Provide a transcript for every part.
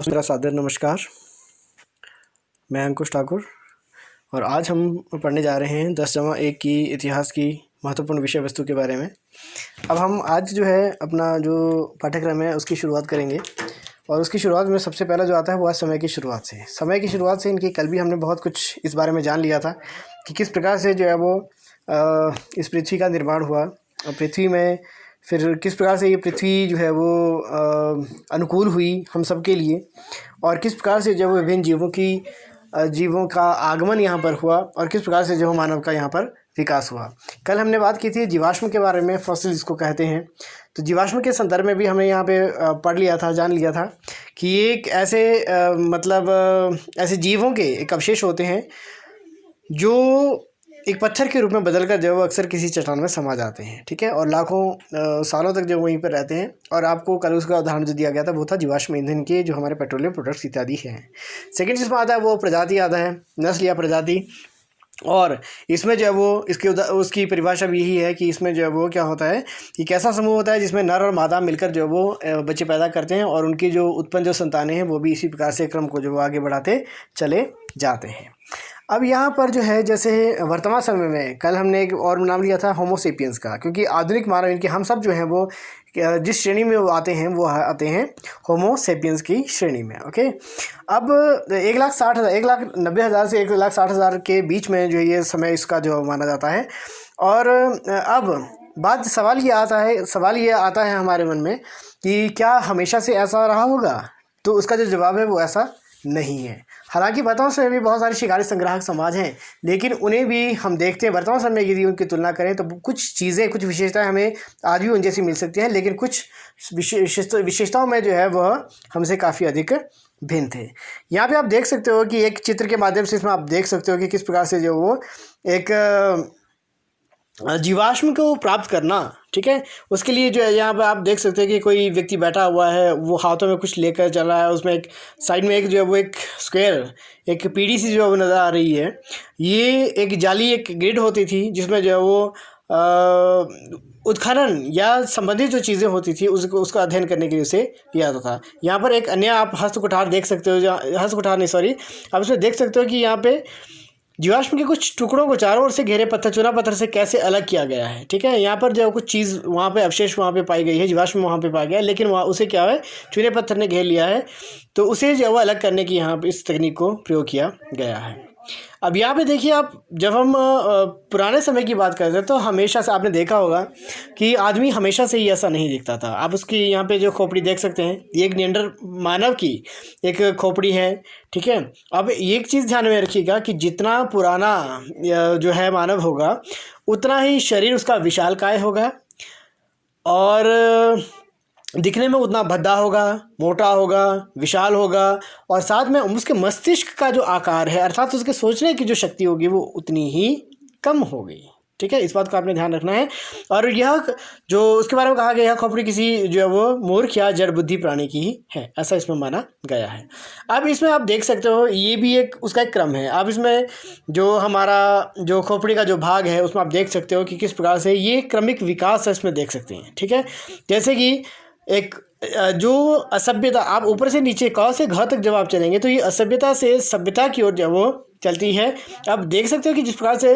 मेरा सादर नमस्कार। मैं अंकुश ठाकुर और आज हम पढ़ने जा रहे हैं 10-1 की इतिहास की महत्वपूर्ण विषय वस्तु के बारे में। अब हम आज जो है अपना जो पाठ्यक्रम है उसकी शुरुआत करेंगे और उसकी शुरुआत में सबसे पहला जो आता है वो आज समय की शुरुआत से। समय की शुरुआत से इनकी कल भी हमने बहुत कुछ इस बारे में जान लिया था कि किस प्रकार से जो है वो इस पृथ्वी का निर्माण हुआ और पृथ्वी में फिर किस प्रकार से ये पृथ्वी जो है वो अनुकूल हुई हम सब के लिए और किस प्रकार से जो विभिन्न जीवों का आगमन यहाँ पर हुआ और किस प्रकार से जो मानव का यहाँ पर विकास हुआ। कल हमने बात की थी जीवाश्म के बारे में, फॉसिल जिसको कहते हैं। तो जीवाश्म के संदर्भ में भी हमने यहाँ पे पढ़ लिया था, जान लिया था कि ये एक ऐसे ऐसे जीवों के एक अवशेष होते हैं जो एक पत्थर के रूप में बदलकर जो वो अक्सर किसी चट्टान में समा जाते हैं, ठीक है, और लाखों सालों तक जो वहीं पर रहते हैं। और आपको कल उसका उदाहरण जो दिया गया था वो था जीवाश्म ईंधन के जो हमारे पेट्रोलियम प्रोडक्ट्स इत्यादि हैं। सेकंड जिसमें आता है वो प्रजाति आता है, नस्ल या प्रजाति। और इसमें जो है वो उसकी परिभाषा भी यही है कि इसमें जो है वो क्या होता है कि कैसा समूह होता है जिसमें नर और मादा मिलकर जो है वो बच्चे पैदा करते हैं और उनकी जो उत्पन्न जो संतानें हैं वो भी इसी प्रकार से क्रम को जो वो आगे बढ़ाते चले जाते हैं। अब यहाँ पर जो है जैसे वर्तमान समय में कल हमने एक और नाम लिया था होमो सेपियंस का, क्योंकि आधुनिक मानव इनके हम सब जो हैं वो जिस श्रेणी में वो आते हैं वो आते हैं होमो सेपियंस की श्रेणी में। ओके, अब 1,90,000 से 1,60,000 के बीच में जो ये समय इसका जो माना जाता है। और अब सवाल ये आता है हमारे मन में कि क्या हमेशा से ऐसा रहा होगा? तो उसका जो जवाब है वो ऐसा नहीं है। हालांकि वर्तमान समय में बहुत सारे शिकारी संग्राहक समाज हैं, लेकिन उन्हें भी हम देखते हैं वर्तमान समय में यदि उनकी तुलना करें तो कुछ चीज़ें, कुछ विशेषताएं हमें आज भी उन जैसी मिल सकती हैं, लेकिन कुछ विशेषताओं में जो है वह हमसे काफ़ी अधिक भिन्न थे। यहाँ पे आप देख सकते हो कि एक चित्र के माध्यम से इसमें आप देख सकते हो कि किस प्रकार से जो वो एक जीवाश्म को प्राप्त करना, ठीक है, उसके लिए जो है यहाँ पे आप देख सकते हैं कि कोई व्यक्ति बैठा हुआ है, वो हाथों में कुछ लेकर चल रहा है। उसमें एक साइड में एक जो है वो एक स्क्वायर, एक पीढ़ी सी जो है वो नज़र आ रही है। ये एक जाली, एक ग्रिड होती थी जिसमें जो है वो उत्खनन या संबंधित जो चीज़ें होती थी उसका अध्ययन करने के लिए उसे लिया जाता था। यहाँ पर एक अन्य आप हस्तकुठार देख सकते हो, आप इसमें देख सकते हो कि यहाँ पे जीवाश्म के कुछ टुकड़ों को चारों ओर से घेरे चूना पत्थर से कैसे अलग किया गया है, ठीक है। यहाँ पर जो कुछ चीज़ वहाँ पे अवशेष वहाँ पे पाई गई है, जीवाश्म वहाँ पे पाया गया है, लेकिन वहाँ उसे क्या है, चूने पत्थर ने घेर लिया है। तो उसे जो है अलग करने की यहाँ पे इस तकनीक को प्रयोग किया गया है। अब यहाँ पे देखिए आप, जब हम पुराने समय की बात करते हैं तो हमेशा से आपने देखा होगा कि आदमी हमेशा से ही ऐसा नहीं दिखता था। आप उसकी यहाँ पे जो खोपड़ी देख सकते हैं, ये एक निएंडर मानव की एक खोपड़ी है, ठीक है। अब एक चीज़ ध्यान में रखिएगा कि जितना पुराना जो है मानव होगा उतना ही शरीर उसका विशालकाय होगा और दिखने में उतना भद्दा होगा, मोटा होगा, विशाल होगा, और साथ में उसके मस्तिष्क का जो आकार है अर्थात उसके सोचने की जो शक्ति होगी वो उतनी ही कम होगी, ठीक है। इस बात का आपने ध्यान रखना है। और यह जो उसके बारे में कहा गया है, खोपड़ी किसी जो है वो मूर्ख या जड़ बुद्धि प्राणी की ही है, ऐसा इसमें माना गया है। अब इसमें आप देख सकते हो ये भी एक उसका एक क्रम है। अब इसमें जो हमारा जो खोपड़ी का जो भाग है उसमें आप देख सकते हो कि किस प्रकार से ये क्रमिक विकास है, इसमें देख सकते हैं, ठीक है। जैसे कि एक जो असभ्यता, आप ऊपर से नीचे क से घ तक जब आप चलेंगे तो ये असभ्यता से सभ्यता की ओर जब वो चलती है। आप देख सकते हो कि जिस प्रकार से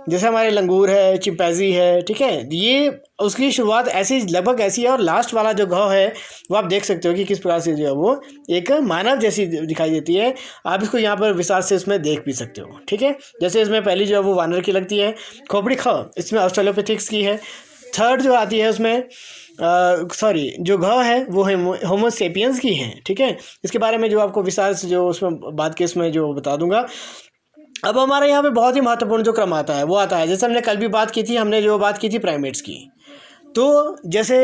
जैसे हमारे लंगूर है, चिंपैंजी है, ठीक है, ये उसकी शुरुआत ऐसी लगभग ऐसी है और लास्ट वाला जो घ है वो आप देख सकते हो कि किस प्रकार से जो है वो एक मानव जैसी दिखाई देती है। आप इसको यहाँ पर विस्तार से इसमें देख भी सकते हो, ठीक है। जैसे इसमें पहली जो है वो वानर की लगती है, खोपड़ी ख इसमें ऑस्ट्रेलोपिथेक्स की है। थर्ड जो आती है उसमें जो घ है वो होमो सेपियंस की है, ठीक है। इसके बारे में जो आपको विस्तार से जो उसमें बात के इसमें जो बता दूंगा। अब हमारे यहाँ पे बहुत ही महत्वपूर्ण जो क्रम आता है वो आता है, जैसे हमने कल भी बात की थी, हमने जो बात की थी प्राइमेट्स की। तो जैसे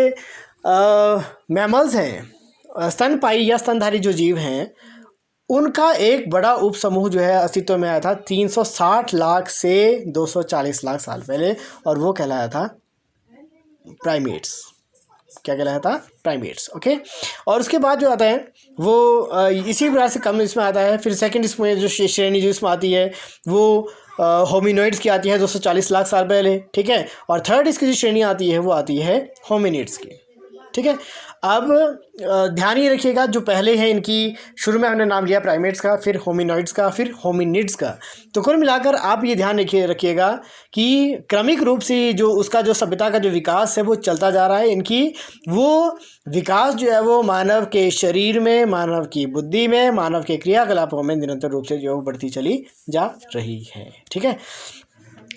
मैमल्स हैं, स्तनपायी या स्तनधारी जो जीव हैं, उनका एक बड़ा उपसमूह जो है अस्तित्व में आया था 360 लाख से 240 लाख साल पहले, और वो कहलाया था प्राइमेट्स। क्या कहलाया था? Primates, okay. और उसके बाद जो आता है वो इसी प्रकार से कम इसमें आता है। फिर सेकंड इसमें जो श्रेणी जो इसमें आती है वो होमिनोइड्स की आती है 240 लाख साल पहले, ठीक है। और थर्ड इसकी जो श्रेणी आती है वो आती है होमिनिड्स की। ठीक है। अब ध्यान ये रखिएगा, जो पहले हैं इनकी शुरू में हमने नाम लिया प्राइमेट्स का, फिर होमिनॉइड्स का, फिर होमिनिड्स का। तो कुल मिलाकर आप ये ध्यान रखिएगा कि क्रमिक रूप से जो उसका जो सभ्यता का जो विकास है वो चलता जा रहा है। इनकी वो विकास जो है वो मानव के शरीर में, मानव की बुद्धि में, मानव के क्रियाकलापों में निरंतर रूप से जो है वो बढ़ती चली जा रही है। ठीक है।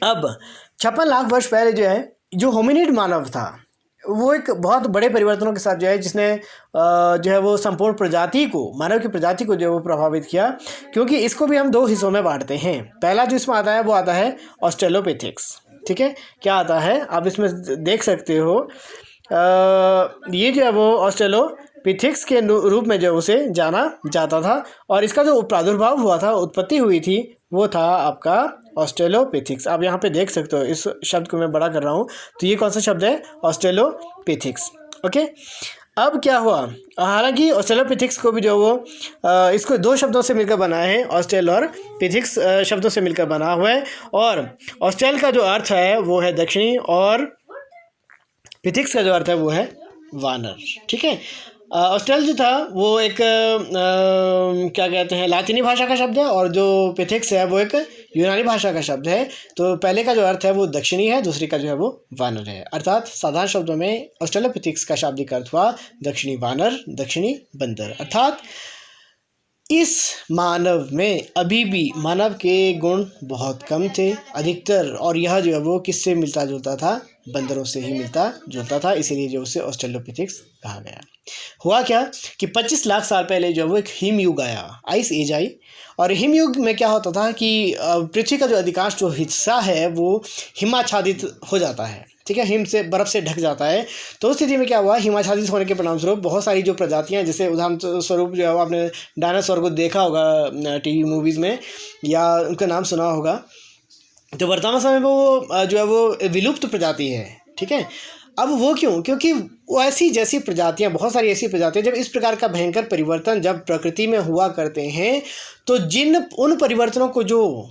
अब 56 लाख वर्ष पहले जो है जो होमिनिड मानव था वो एक बहुत बड़े परिवर्तनों के साथ जो है जिसने जो है वो संपूर्ण प्रजाति को, मानव की प्रजाति को जो है वो प्रभावित किया। क्योंकि इसको भी हम 2 हिस्सों में बांटते हैं। पहला जो इसमें आता है वो आता है ऑस्ट्रेलोपिथेक्स। ठीक है, क्या आता है आप इसमें देख सकते हो। ये जो है वो ऑस्ट्रेलोपिथेक्स के रूप में जो उसे जाना जाता था, और इसका जो प्रादुर्भाव हुआ था, उत्पत्ति हुई थी, वो था आपका ऑस्ट्रेलोपिथेक्स। आप यहाँ पे देख सकते हो, इस शब्द को मैं बड़ा कर रहा हूँ, तो ये कौन सा शब्द है? ऑस्ट्रेलोपिथेक्स। ओके। अब क्या हुआ, हालांकि ऑस्ट्रेलोपिथेक्स को भी जो वो इसको 2 शब्दों से मिलकर बना है, ऑस्ट्रेल और पिथिक्स शब्दों से मिलकर बना हुआ है। और ऑस्ट्रेल का जो अर्थ है वो है दक्षिणी, और पिथिक्स का जो अर्थ है वो है वानर। ठीक है। ऑस्ट्रेल जो था वो एक क्या कहते हैं, लातिनी भाषा का शब्द है, और जो पिथिक्स है वो एक यूनानी भाषा का शब्द है। तो पहले का जो अर्थ है वो दक्षिणी है, दूसरी का जो है वो वानर है। अर्थात साधारण शब्दों में ऑस्ट्रेलोपिथेक्स का शाब्दिक अर्थ हुआ दक्षिणी वानर, दक्षिणी बंदर। अर्थात इस मानव में अभी भी मानव के गुण बहुत कम थे अधिकतर, और यह जो है वो किससे मिलता जुलता था? बंदरों से ही मिलता जुलता था, इसीलिए जो उसे ऑस्ट्रेलोपिथेक्स कहा गया। हुआ क्या कि 25 लाख साल पहले जो वो एक हिम युग आया, आइस एज आई। और हिम युग में क्या होता था कि पृथ्वी का जो अधिकांश जो हिस्सा है वो हिमाच्छादित हो जाता है। ठीक है, हिम से, बर्फ़ से ढक जाता है। तो उस स्थिति में क्या हुआ, हिमाच्छादित होने के परिणामस्वरूप बहुत सारी जो प्रजातियां, जैसे उदाहरण स्वरूप जो है आपने डायनासोर को देखा होगा टीवी मूवीज़ में, या उनका नाम सुना होगा, तो वर्तमान समय में वो जो है वो विलुप्त प्रजाति है। ठीक है। अब वो क्यों? क्योंकि वो ऐसी जैसी प्रजातियां, बहुत सारी ऐसी प्रजातियां, जब इस प्रकार का भयंकर परिवर्तन जब प्रकृति में हुआ करते हैं, तो उन परिवर्तनों को जो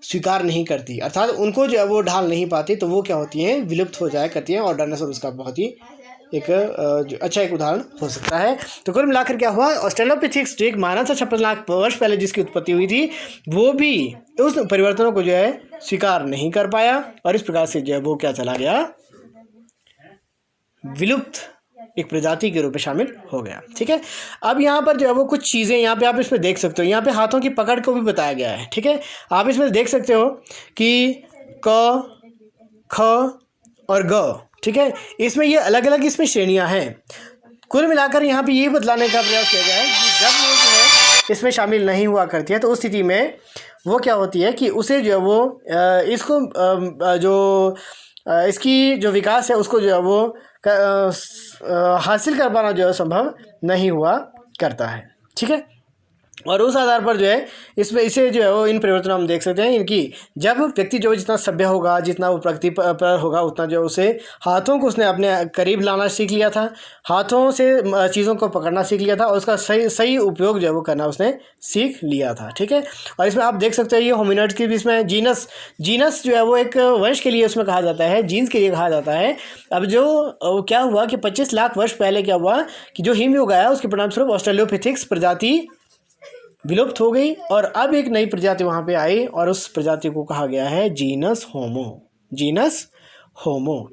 स्वीकार नहीं करती, अर्थात उनको जो है वो ढाल नहीं पाती, तो वो क्या होती हैं? विलुप्त हो जाया करती हैं। और डायनासोर उसका बहुत ही एक अच्छा एक उदाहरण हो सकता है। तो कुल मिलाकर क्या हुआ, ऑस्ट्रेलोपिथेक्स जो एक मानव था 56 लाख वर्ष पहले जिसकी उत्पत्ति हुई थी, वो भी उस परिवर्तनों को जो है स्वीकार नहीं कर पाया, और इस प्रकार से जो है वो क्या चला गया, विलुप्त एक प्रजाति के रूप में शामिल हो गया। ठीक है। अब यहाँ पर जो है वो कुछ चीज़ें यहाँ पे आप इसमें देख सकते हो, यहाँ पे हाथों की पकड़ को भी बताया गया है। ठीक है, आप इसमें देख सकते हो कि क, ख और ग। ठीक है, इसमें ये अलग अलग इसमें श्रेणियां हैं। कुल मिलाकर यहाँ पे ये बतलाने का प्रयास किया गया है कि जब वो जो है इसमें शामिल नहीं हुआ करती है, तो उस स्थिति में वो क्या होती है कि उसे जो है वो इसको जो इसकी जो विकास है उसको जो है वो हासिल कर पाना जो है संभव नहीं हुआ करता है। ठीक है। और उस आधार पर जो है इसमें इसे जो है वो इन परिवर्तनों हम देख सकते हैं इनकी, जब व्यक्ति जो जितना सभ्य होगा, जितना वो प्रगति पर होगा, उतना जो उसे हाथों को उसने अपने करीब लाना सीख लिया था, हाथों से चीज़ों को पकड़ना सीख लिया था, और उसका सही उपयोग जो है वो करना उसने सीख लिया था। ठीक है। और इसमें आप देख सकते हैं ये होमिनिड्स की भी इसमें जीनस जो है वो एक वंश के लिए उसमें कहा जाता है, जीन्स के लिए कहा जाता है। अब जो क्या हुआ कि 25 लाख वर्ष पहले क्या हुआ कि जो हिमयुग आया उसके परिणामस्वरूप ऑस्ट्रेलोपिथेक्स प्रजाति विलुप्त हो गई, और अब एक नई प्रजाति वहाँ पे आई, और उस प्रजाति को कहा गया है जीनस होमो।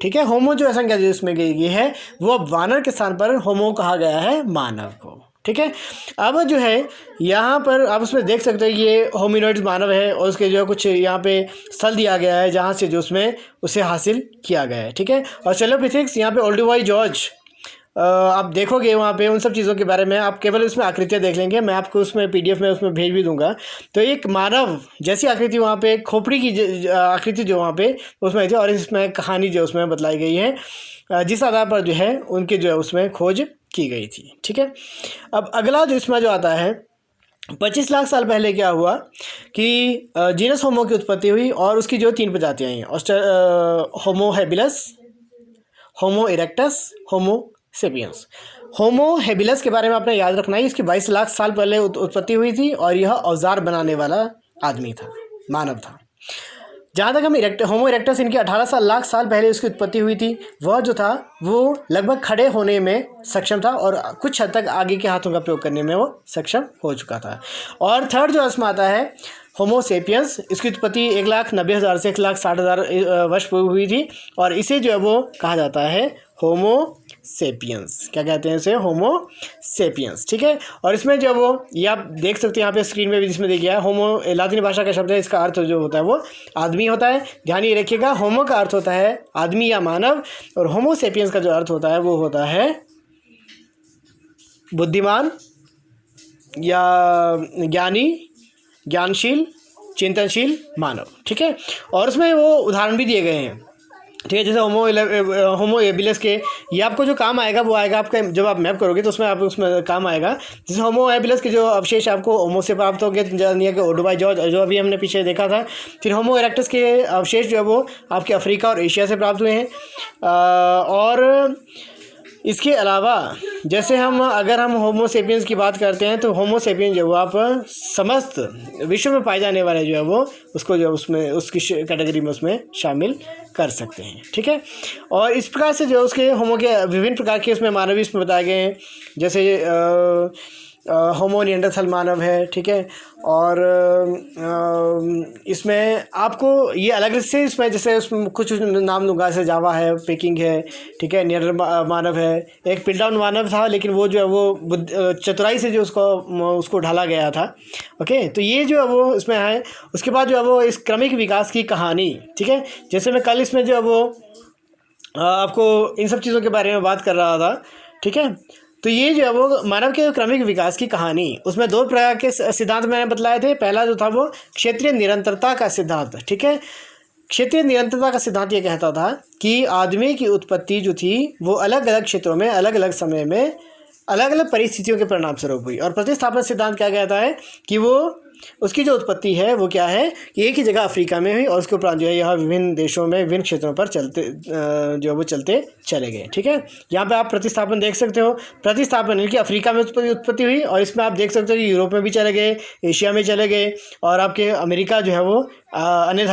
ठीक है। होमो जो संज्ञा जिसमें गई है वो अब वानर के स्थान पर होमो कहा गया है मानव को। ठीक है। अब जो है यहाँ पर आप उसमें देख सकते हैं ये होमिनॉइड्स मानव है, और उसके जो है कुछ यहाँ पे स्थल दिया गया है जहाँ से जो उसमें उसे हासिल किया गया है। ठीक है। और ऑस्ट्रेलोपिथेक्स यहाँ पे ओल्डुवाई जॉर्ज आप देखोगे वहाँ पे उन सब चीज़ों के बारे में, आप केवल उसमें आकृतियाँ देख लेंगे, मैं आपको उसमें PDF में उसमें भेज भी दूंगा। तो एक मानव जैसी आकृति वहाँ पे, खोपड़ी की आकृति जो वहाँ पे उसमें थी, और इसमें कहानी जो उसमें बतलाई गई है, जिस आधार पर जो है उनके जो है उसमें खोज की गई थी। ठीक है। अब अगला जो इसमें जो आता है, 25 लाख साल पहले क्या हुआ कि जीनस होमो की उत्पत्ति हुई, और उसकी जो 3 प्रजातियाँ हैं, होमो हैबिलस, होमो इरेक्टस, होमो सेपियंस। होमो हेबिलस के बारे में आपने याद रखना है, इसकी 22 लाख साल पहले उत्पत्ति हुई थी, और यह औजार बनाने वाला आदमी था, मानव था। जहाँ तक हम होमो इरेक्टस इनके 18 लाख साल पहले उसकी उत्पत्ति हुई थी, वह जो था वो लगभग खड़े होने में सक्षम था और कुछ हद तक आगे के हाथों का प्रयोग करने में वो सक्षम हो चुका था। और थर्ड जो इसमें आता है होमो सेपियंस, इसकी उत्पत्ति 1,90,000 से 1,60,000 वर्ष पूर्व हुई थी और इसे जो है वो कहा जाता है होमो सेपियंस। क्या कहते हैं इसे? होमो सेपियंस। ठीक है, और इसमें जो वो ये आप देख सकते हैं यहाँ पे स्क्रीन में भी, जिसमें देखिए होमो लातिनी भाषा का शब्द है, इसका अर्थ जो होता है वो आदमी होता है। ध्यान ये रखिएगा, होमो का अर्थ होता है आदमी या मानव और होमो सेपियंस का जो अर्थ होता है वो होता है बुद्धिमान या ज्ञानी, ज्ञानशील, चिंतनशील मानव। ठीक है, और उसमें वो उदाहरण भी दिए गए हैं। ठीक है, जैसे होमो एबिलस के, ये आपको जो काम आएगा वो आएगा आपका जब आप मैप करोगे तो उसमें आप उसमें काम आएगा। जैसे होमो एबिलस के जो अवशेष आपको होमो से प्राप्त होंगे, जानिए कि ओडोबाई जो अभी हमने पीछे देखा था। फिर होमो इरेक्टस के अवशेष जो है वो आपके अफ्रीका और एशिया से प्राप्त हुए हैं। और इसके अलावा जैसे अगर हम होमो सेपियंस की बात करते हैं तो होमो सेपियंस जो वो आप समस्त विश्व में पाए जाने वाले जो है वो उसको जो उसमें उसकी कैटेगरी में उसमें शामिल कर सकते हैं। ठीक है, और इस प्रकार से जो उसके होमो के विभिन्न प्रकार के उसमें मानव इसमें बताए गए हैं। जैसे होमो निएंडरथल मानव है। ठीक है, और इसमें आपको ये अलग से इसमें जैसे उसमें कुछ नाम लूँगा, जैसे जावा है, पेकिंग है। ठीक है, निएंडर मानव है। एक पिल्डाउन मानव था लेकिन वो जो है वो चतुराई से जो उसको ढाला गया था। ओके, तो ये जो है वो इसमें है। उसके बाद जो है वो इस क्रमिक विकास की कहानी, ठीक है, जैसे मैं कल इसमें जो है वो आपको इन सब चीज़ों के बारे में बात कर रहा था। ठीक है, तो ये जो है वो मानव के क्रमिक विकास की कहानी, उसमें 2 प्रकार के सिद्धांत मैंने बतलाए थे। पहला जो था वो क्षेत्रीय निरंतरता का सिद्धांत। ठीक है, क्षेत्रीय निरंतरता का सिद्धांत ये कहता था कि आदमी की उत्पत्ति जो थी वो अलग अलग क्षेत्रों में अलग अलग समय में अलग अलग परिस्थितियों के परिणाम स्वरूप हुई। और प्रतिस्थापन सिद्धांत क्या कहता है कि वो उसकी जो उत्पत्ति है वो क्या है, एक ही जगह अफ्रीका में हुई और उसके उपरांत जो है यहाँ विभिन्न देशों में विभिन्न क्षेत्रों पर जो वो चलते चले गए। ठीक है, यहाँ पे आप प्रतिस्थापन देख सकते हो। प्रतिस्थापन इनकी अफ्रीका में उत्पत्ति हुई और इसमें आप देख सकते हो कि यूरोप में भी चले गए, एशिया में चले गए और आपके अमेरिका जो है वो अन्य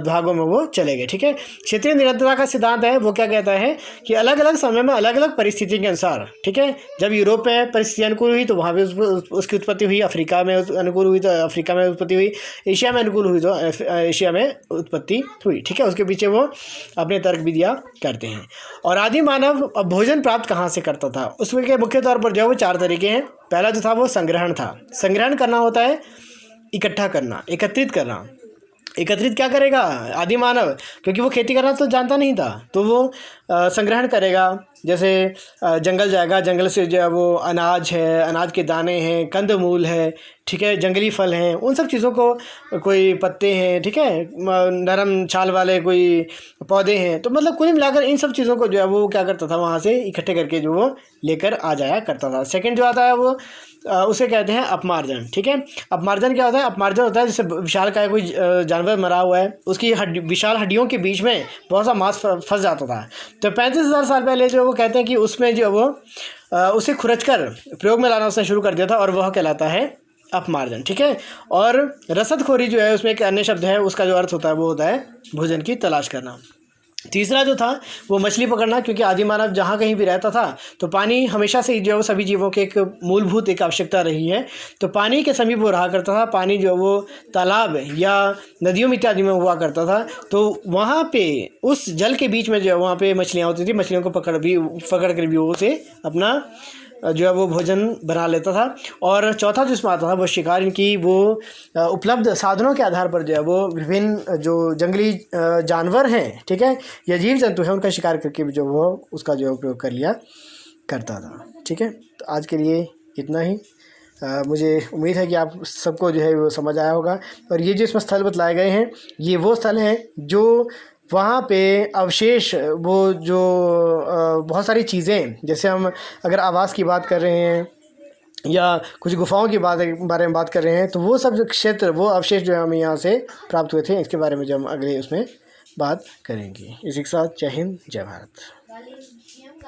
भागों में वो चले गए। ठीक है, क्षेत्रीय निरंतरता का सिद्धांत है वो क्या कहता है कि अलग अलग समय में अलग अलग परिस्थिति के अनुसार, ठीक है, जब यूरोप में परिस्थिति अनुकूल हुई तो वहाँ भी उसकी उत्पत्ति हुई, अफ्रीका में अनुकूल हुई तो अफ्रीका में उत्पत्ति हुई, एशिया में अनुकूल हुई तो एशिया में उत्पत्ति हुई। ठीक है, उसके पीछे वो अपने तर्क भी दिया करते हैं। और आदि मानव भोजन प्राप्त कहाँ से करता था, उसमें के मुख्य तौर पर जो है वो 4 तरीके हैं। पहला जो था वो संग्रहण था। संग्रहण करना होता है इकट्ठा करना, एकत्रित करना। एकत्रित क्या करेगा आदि मानव, क्योंकि वो खेती करना तो जानता नहीं था, तो वो संग्रहण करेगा। जैसे जंगल जाएगा, जंगल से जो है वो अनाज है, अनाज के दाने हैं, कंदमूल है, ठीक है, जंगली फल हैं, उन सब चीज़ों को, कोई पत्ते हैं, ठीक है, नरम छाल वाले कोई पौधे हैं, तो मतलब कुल मिलाकर इन सब चीज़ों को जो है वो क्या करता था वहाँ से इकट्ठे करके जो वो लेकर आ जाया करता था। सेकंड जो आता है वो उसे कहते हैं अपमार्जन। ठीक है, अपमार्जन क्या होता है? अपमार्जन होता है जैसे विशालकाय कोई जानवर मरा हुआ है, उसकी विशाल हड्डियों के बीच में बहुत सा मांस फंस जाता था। तो 35,000 साल पहले जो वो कहते हैं कि उसमें जो वो उसे खुरचकर प्रयोग में लाना उसने शुरू कर दिया था और वह कहलाता है अपमार्जन। ठीक है, और रसदखोरी जो है उसमें एक अन्य शब्द है, उसका जो अर्थ होता है वो होता है भोजन की तलाश करना। तीसरा जो था वो मछली पकड़ना, क्योंकि आदि मानव जहाँ कहीं भी रहता था तो पानी हमेशा से जो है वो सभी जीवों के एक मूलभूत एक आवश्यकता रही है, तो पानी के समीप वो रहा करता था। पानी जो वो तालाब या नदियों में इत्यादि में हुआ करता था, तो वहाँ पे उस जल के बीच में जो है वहाँ पे मछलियाँ होती थी, मछलियों को पकड़ कर भी वो उसे अपना जो है वो भोजन बना लेता था। और चौथा जिसमें आता था वो शिकार, इनकी वो उपलब्ध साधनों के आधार पर जो है वो विभिन्न जो जंगली जानवर हैं, ठीक है, या जीव जंतु हैं, उनका शिकार करके जो वो उसका जो उपयोग कर लिया करता था। ठीक है, तो आज के लिए इतना ही। मुझे उम्मीद है कि आप सबको जो है वो समझ आया होगा। और ये जो इसमें स्थल बतलाए गए हैं ये वो स्थल हैं जो वहाँ पे अवशेष, वो जो बहुत सारी चीज़ें, जैसे हम अगर आवास की बात कर रहे हैं या कुछ गुफाओं की बारे में बात कर रहे हैं, तो वो सब क्षेत्र, वो अवशेष जो है हमें यहाँ से प्राप्त हुए थे, इसके बारे में जो हम अगले उसमें बात करेंगे। इसी के साथ जय हिंद, जय भारत।